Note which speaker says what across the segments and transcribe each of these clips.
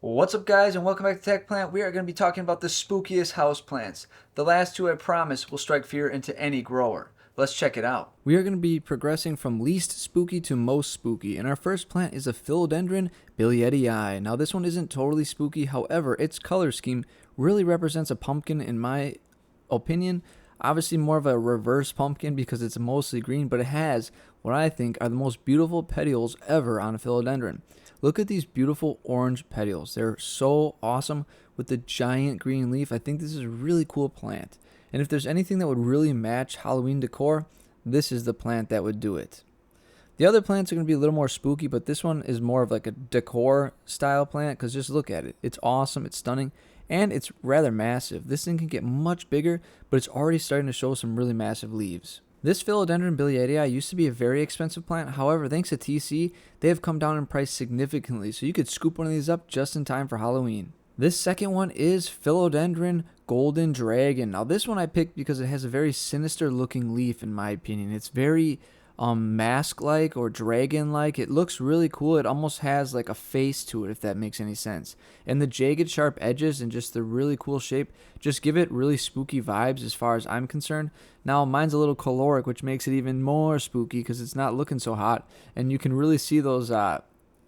Speaker 1: What's up, guys, and welcome back to Tech Plant. We are going to be talking about the spookiest houseplants. The last two, I promise, will strike fear into any grower. Let's check it out.
Speaker 2: We are going to be progressing from least spooky to most spooky, and our first plant is a philodendron billiettii. Now this one isn't totally spooky, however, its color scheme really represents a pumpkin in my opinion. Obviously more of a reverse pumpkin because it's mostly green, but it has what I think are the most beautiful petioles ever on a philodendron. Look at these beautiful orange petioles. They're so awesome with the giant green leaf. I think this is a really cool plant. And if there's anything that would really match Halloween decor, this is the plant that would do it. The other plants are going to be a little more spooky, but this one is more of like a decor style plant because just look at it. It's awesome, it's stunning, and it's rather massive. This thing can get much bigger, but it's already starting to show some really massive leaves. This philodendron billiettii used to be a very expensive plant. However, thanks to TC, they have come down in price significantly, so you could scoop one of these up just in time for Halloween. This second one is philodendron golden dragon. Now this one I picked because it has a very sinister looking leaf in my opinion. It's very mask like or dragon like. It looks really cool. It almost has like a face to it, if that makes any sense. And the jagged sharp edges and just the really cool shape just give it really spooky vibes as far as I'm concerned. Now mine's a little caloric, which makes it even more spooky because it's not looking so hot, and you can really see those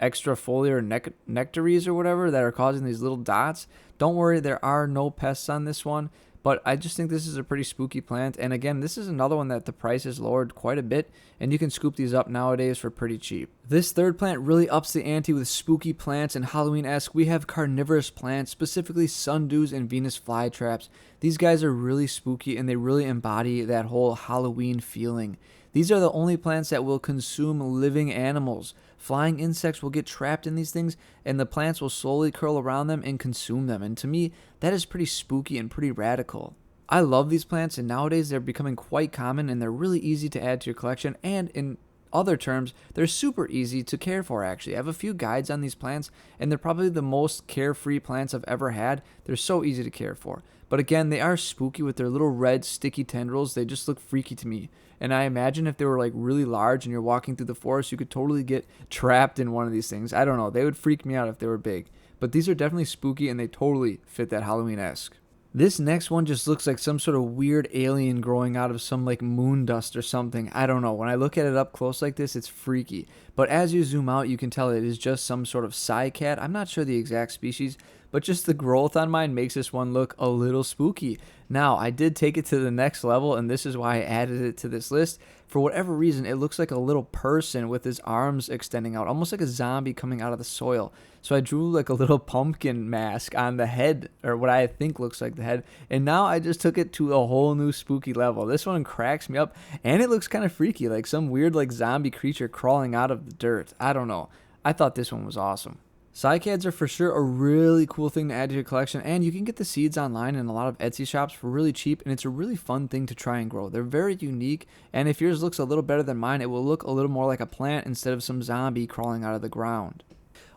Speaker 2: extra foliar nectaries or whatever that are causing these little dots. Don't worry, there are no pests on this one, but I just think this is a pretty spooky plant. And again, this is another one that the price is lowered quite a bit, and you can scoop these up nowadays for pretty cheap. This third plant really ups the ante with spooky plants and Halloween-esque. We have carnivorous plants, specifically sundews and Venus flytraps. These guys are really spooky and they really embody that whole Halloween feeling. These are the only plants that will consume living animals. Flying insects will get trapped in these things, and the plants will slowly curl around them and consume them. And to me, that is pretty spooky and pretty radical. I love these plants, and nowadays they're becoming quite common, and they're really easy to add to your collection. And in other terms, they're super easy to care for, actually. I have a few guides on these plants, and they're probably the most carefree plants I've ever had. They're so easy to care for. But again, they are spooky with their little red sticky tendrils. They just look freaky to me. And I imagine if they were like really large and you're walking through the forest, you could totally get trapped in one of these things. I don't know. They would freak me out if they were big. But these are definitely spooky and they totally fit that Halloween-esque. This next one just looks like some sort of weird alien growing out of some like moon dust or something. I don't know. When I look at it up close like this, it's freaky. But as you zoom out, you can tell it is just some sort of cycad. I'm not sure the exact species, but just the growth on mine makes this one look a little spooky. Now, I did take it to the next level, and this is why I added it to this list. For whatever reason, it looks like a little person with his arms extending out, almost like a zombie coming out of the soil. So I drew like a little pumpkin mask on the head, or what I think looks like the head, and now I just took it to a whole new spooky level. This one cracks me up, and it looks kind of freaky, like some weird like zombie creature crawling out of the dirt. I don't know. I thought this one was awesome. Cycads are for sure a really cool thing to add to your collection, and you can get the seeds online in a lot of Etsy shops for really cheap, and it's a really fun thing to try and grow. They're very unique, and if yours looks a little better than mine, it will look a little more like a plant instead of some zombie crawling out of the ground.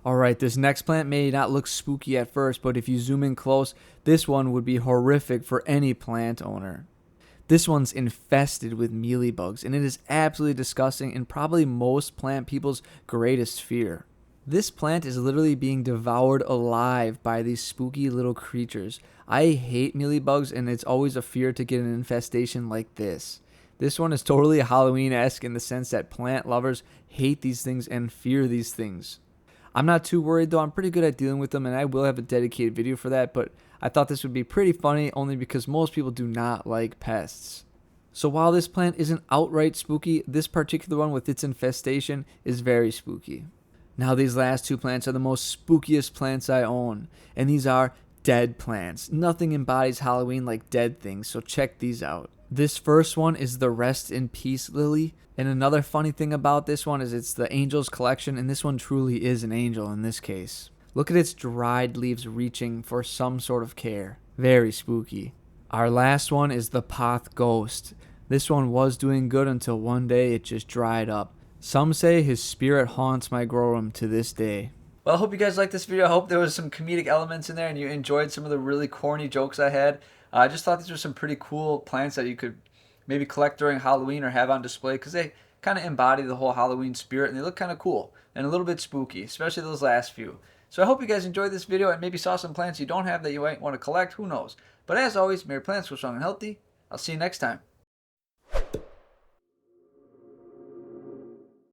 Speaker 2: Alright, this next plant may not look spooky at first, but if you zoom in close, this one would be horrific for any plant owner. This one's infested with mealybugs, and it is absolutely disgusting and probably most plant people's greatest fear. This plant is literally being devoured alive by these spooky little creatures. I hate mealybugs, and it's always a fear to get an infestation like this. This one is totally Halloween-esque in the sense that plant lovers hate these things and fear these things. I'm not too worried though. I'm pretty good at dealing with them, and I will have a dedicated video for that, but I thought this would be pretty funny only because most people do not like pests. So while this plant isn't outright spooky, this particular one with its infestation is very spooky. Now these last two plants are the most spookiest plants I own, and these are dead plants. Nothing embodies Halloween like dead things, so check these out. This first one is the Rest in Peace Lily, and another funny thing about this one is it's the Angels collection, and this one truly is an angel in this case. Look at its dried leaves reaching for some sort of care. Very spooky. Our last one is the Poth Ghost. This one was doing good until one day it just dried up. Some say his spirit haunts my grow room to this day.
Speaker 1: Well, I hope you guys liked this video. I hope there was some comedic elements in there and you enjoyed some of the really corny jokes I had. I just thought these were some pretty cool plants that you could maybe collect during Halloween or have on display because they kind of embody the whole Halloween spirit and they look kind of cool and a little bit spooky, especially those last few. So I hope you guys enjoyed this video and maybe saw some plants you don't have that you might want to collect. Who knows? But as always, may your plants grow strong and healthy. I'll see you next time.